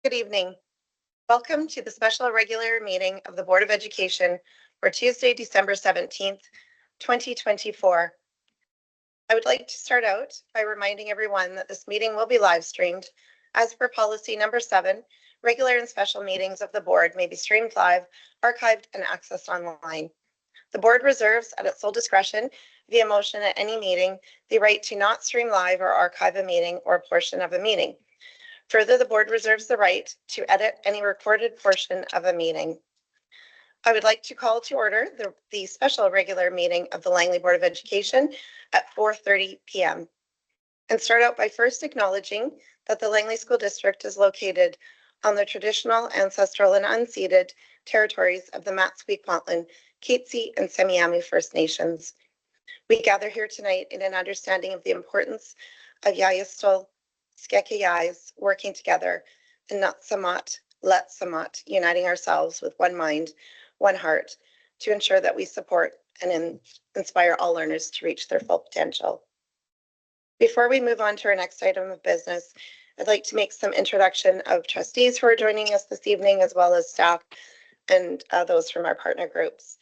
Good evening. Welcome to the special regular meeting of the Board of Education for Tuesday, December 17th, 2024. I would like to start out by reminding everyone that this meeting will be live streamed. As per policy number 7, regular and special meetings of the board may be streamed live, archived, and accessed online. The board reserves at its sole discretion, via motion at any meeting, the right to not stream live or archive a meeting or a portion of a meeting. Further, the board reserves the right to edit any recorded portion of a meeting. I would like to call to order the special regular meeting of the Langley Board of Education at 4:30 p.m. and start out by first acknowledging that the Langley School District is located on the traditional, ancestral, and unceded territories of the Matsui-Kwantlen, Katzie, and Semiahmoo First Nations. We gather here tonight in an understanding of the importance of Yayistul Skekayais working together and not Samat, let Samat, uniting ourselves with one mind, one heart to ensure that we support and inspire all learners to reach their full potential. Before we move on to our next item of business, I'd like to make some introduction of trustees who are joining us this evening, as well as staff and those from our partner groups.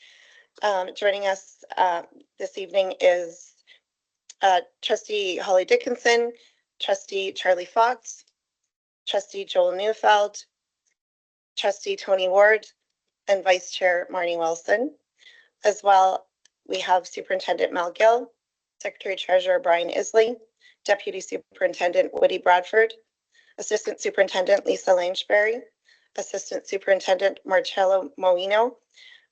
Joining us this evening is Trustee Holly Dickinson, Trustee Charlie Fox, Trustee Joel Neufeld, Trustee Tony Ward, and Vice Chair Marnie Wilson. As well, we have Superintendent Mel Gill, Secretary Treasurer Brian Isley, Deputy Superintendent Woody Bradford, Assistant Superintendent Lisa Langeberry, Assistant Superintendent Marcello Moino,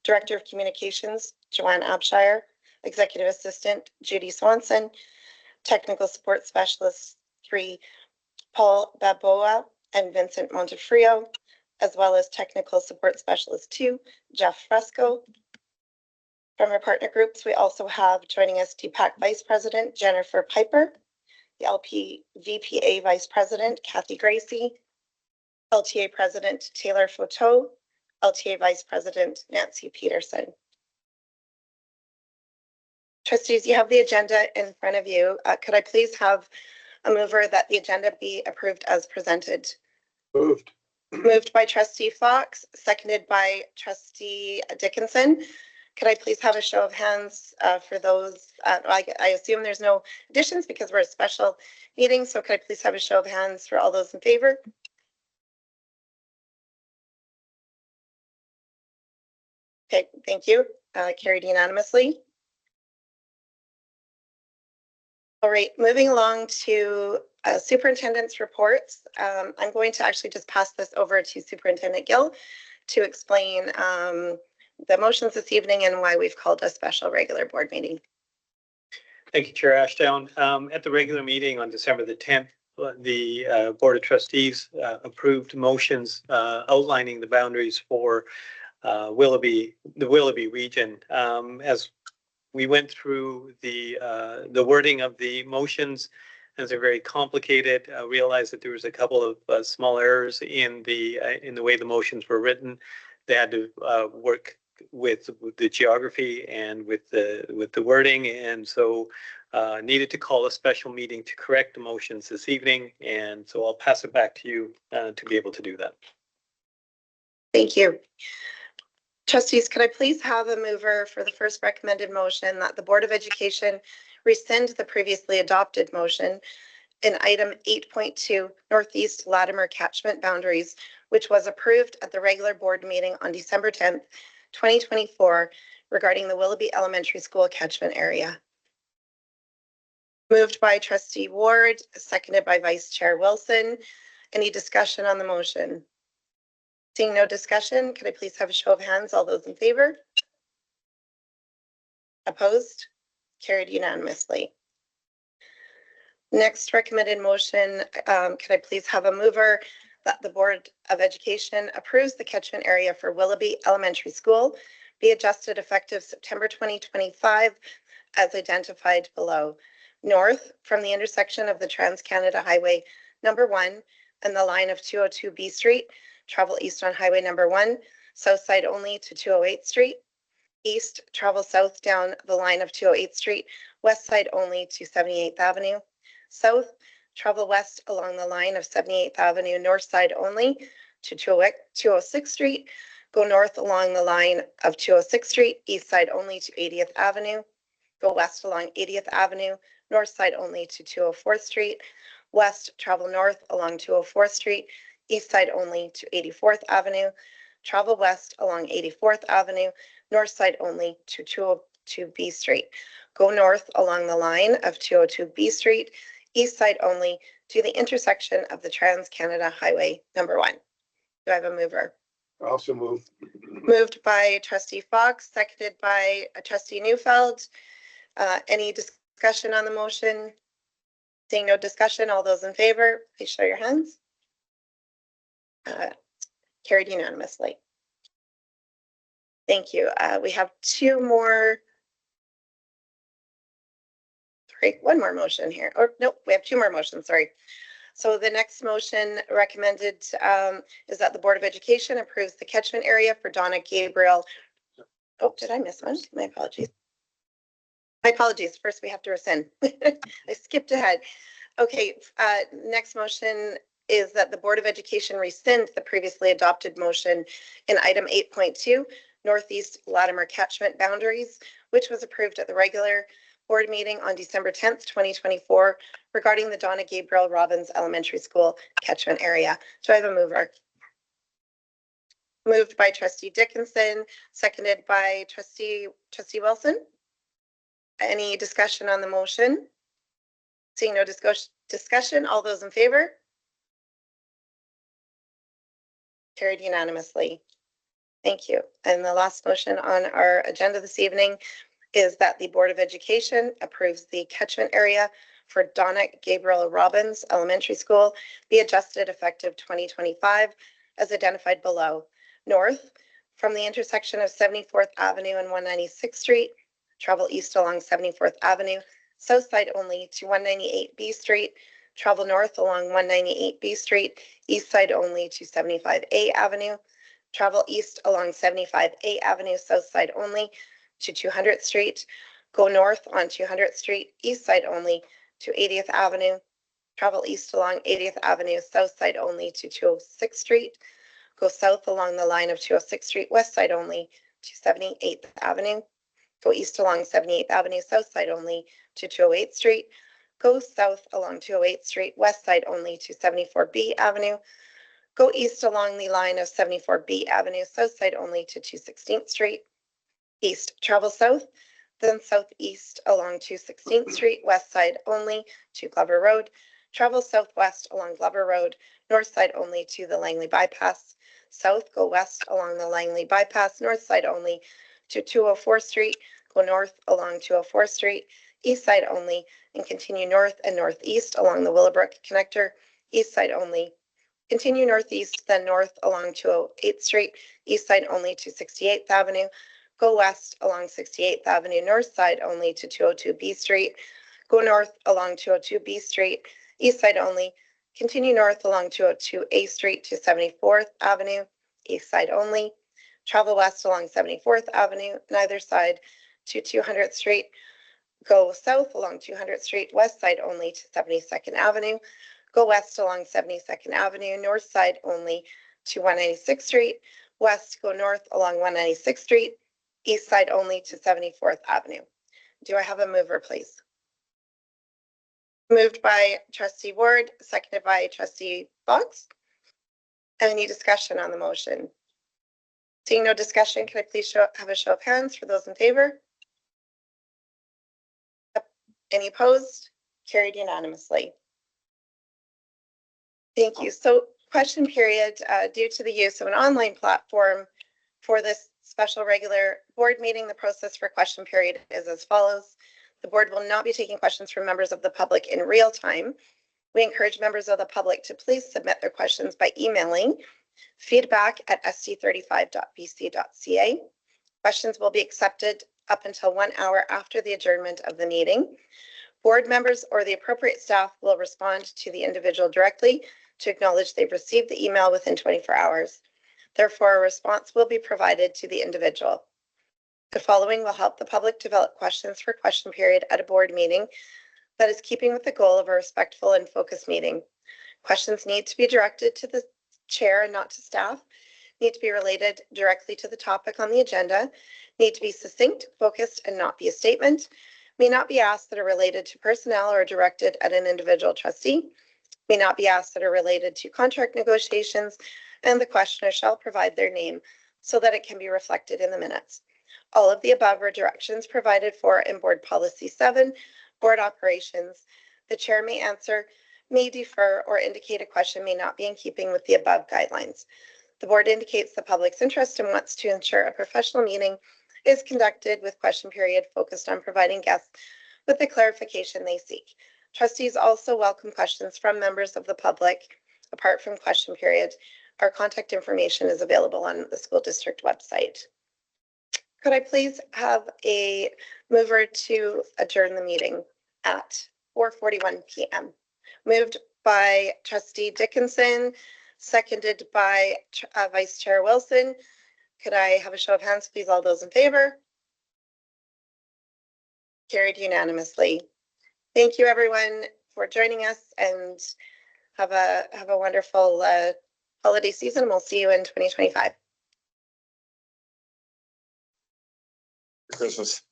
Director of Communications Joanne Abshire, Executive Assistant Judy Swanson, Technical Support Specialist 3 Paul Baboa and Vincent Montefrio, as well as Technical Support Specialist 2 Jeff Fresco. From our partner groups, we also have joining us DPAC Vice President Jennifer Piper, the LP VPA Vice President Kathy Gracie, LTA President Taylor Foteau, LTA Vice President Nancy Peterson. Trustees, you have the agenda in front of you. Could I please have a mover that the agenda be approved as presented? Moved. Moved by Trustee Fox, seconded by Trustee Dickinson. Could I please have a show of hands for those? I assume there's no additions because we're a special meeting. So could I please have a show of hands for all those in favor? Okay, thank you. Carried unanimously. All right, moving along to superintendent's reports. I'm going to actually just pass this over to Superintendent Gill to explain the motions this evening and why we've called a special regular board meeting. Thank you, Chair Ashdown. At the regular meeting on December the 10th, the Board of Trustees approved motions outlining the boundaries for the Willoughby region. As we went through the wording of the motions, as they're very complicated, realized that there was a couple of small errors in the way the motions were written. They had to work with the geography and with the wording, and so needed to call a special meeting to correct the motions this evening. And so I'll pass it back to you to be able to do that. Thank you. Trustees, could I please have a mover for the first recommended motion that the Board of Education rescind the previously adopted motion in item 8.2 Northeast Latimer Catchment Boundaries, which was approved at the regular board meeting on December 10th, 2024, regarding the Willoughby Elementary School catchment area. Moved by Trustee Ward, seconded by Vice Chair Wilson. Any discussion on the motion? Seeing no discussion, could I please have a show of hands? All those in favor? Opposed? Carried unanimously. Next recommended motion, could I please have a mover that the Board of Education approves the catchment area for Willoughby Elementary School be adjusted effective September 2025 as identified below. North from the intersection of the Trans-Canada Highway number 1 and the line of 202 B Street, travel east on Highway number 1, south side only to 208th Street. East, travel south down the line of 208th Street, west side only to 78th Avenue. South, travel west along the line of 78th Avenue, north side only to 206th Street. Go north along the line of 206th Street, east side only to 80th Avenue. Go west along 80th Avenue, north side only to 204th Street. West, travel north along 204th Street, east side only to 84th Avenue. Travel west along 84th Avenue, north side only to 202B Street. Go north along the line of 202B Street, east side only to the intersection of the Trans-Canada Highway number 1. Do I have a mover? Also move. Moved by trustee Fox, seconded by trustee Neufeld. Any discussion on the motion? Seeing no discussion, all those in favor, please show your hands. Carried unanimously. Thank you. We have one more motion here. Or nope, we have two more motions, sorry. So the next motion recommended is that the Board of Education approves the catchment area for Donna Gabriel. Oh, did I miss one? My apologies. My apologies. First, we have to rescind. I skipped ahead. Okay, next motion is that the Board of Education rescind the previously adopted motion in item 8.2, Northeast Latimer catchment boundaries, which was approved at the regular board meeting on December 10th, 2024, regarding the Donna Gabriel Robbins Elementary School catchment area. Do I have a mover? Moved by trustee Dickinson, seconded by trustee Wilson. Any discussion on the motion? Seeing no discussion, all those in favor? Carried unanimously. Thank you. And the last motion on our agenda this evening is that the Board of Education approves the catchment area for Donna Gabriel Robbins Elementary School be adjusted effective 2025 as identified below. North, from the intersection of 74th Avenue and 196th Street, travel east along 74th Avenue, south side only to 198B Street, travel north along 198B Street, east side only to 75A Avenue, travel east along 75A Avenue, south side only to 200th Street, go north on 200th Street, east side only to 80th Avenue, travel east along 80th Avenue, south side only to 206th Street, go south along the line of 206th Street, west side only to 78th Avenue, go east along 78th Avenue, south side only to 208th Street, go south along 208th Street, west side only to 74B Avenue, go east along the line of 74B Avenue, south side only to 216th Street, east, travel south, then southeast along 216th Street, west side only to Glover Road, travel southwest along Glover Road, north side only to the Langley bypass, south, go west along the Langley bypass, north side only to 204th Street, go north along 204th Street, east side only, and continue north and northeast along the Willowbrook connector, east side only. Continue northeast, then north along 208th Street, east side only to 68th Avenue, go west along 68th Avenue, north side only to 202B Street, go north along 202B Street, east side only, continue north along 202A Street to 74th Avenue, east side only, travel west along 74th Avenue, neither side to 200th Street, go south along 200th Street, west side only to 72nd Avenue, go west along 72nd Avenue, north side only to 196th Street, west go north along 196th Street, east side only to 74th Avenue. Do I have a mover, please? Moved by trustee Ward, seconded by trustee Fox. Any discussion on the motion? Seeing no discussion, can I please have a show of hands for those in favor? Any opposed? Carried unanimously. Thank you. So question period, due to the use of an online platform for this special regular board meeting, the process for question period is as follows. The board will not be taking questions from members of the public in real time. We encourage members of the public to please submit their questions by emailing feedback@st35.bc.ca. Questions will be accepted up until 1 hour after the adjournment of the meeting. Board members or the appropriate staff will respond to the individual directly to acknowledge they've received the email within 24 hours. Therefore, a response will be provided to the individual. The following will help the public develop questions for question period at a board meeting. that is keeping with the goal of a respectful and focused meeting. Questions need to be directed to the chair and not to staff, need to be related directly to the topic on the agenda, need to be succinct, focused, and not be a statement, may not be asked that are related to personnel or directed at an individual trustee, may not be asked that are related to contract negotiations, and the questioner shall provide their name so that it can be reflected in the minutes. All of the above are directions provided for in Board Policy 7, Board Operations. The chair may answer, may defer, or indicate a question may not be in keeping with the above guidelines. The board indicates the public's interest and wants to ensure a professional meeting is conducted with question period focused on providing guests with the clarification they seek. Trustees also welcome questions from members of the public apart from question period. Our contact information is available on the school district website. Could I please have a mover to adjourn the meeting at 4:41 p.m. Moved by Trustee Dickinson, seconded by Vice Chair Wilson. Could I have a show of hands, please? All those in favor? Carried unanimously. Thank you, everyone, for joining us, and have a wonderful holiday season. We'll see you in 2025. Christmas.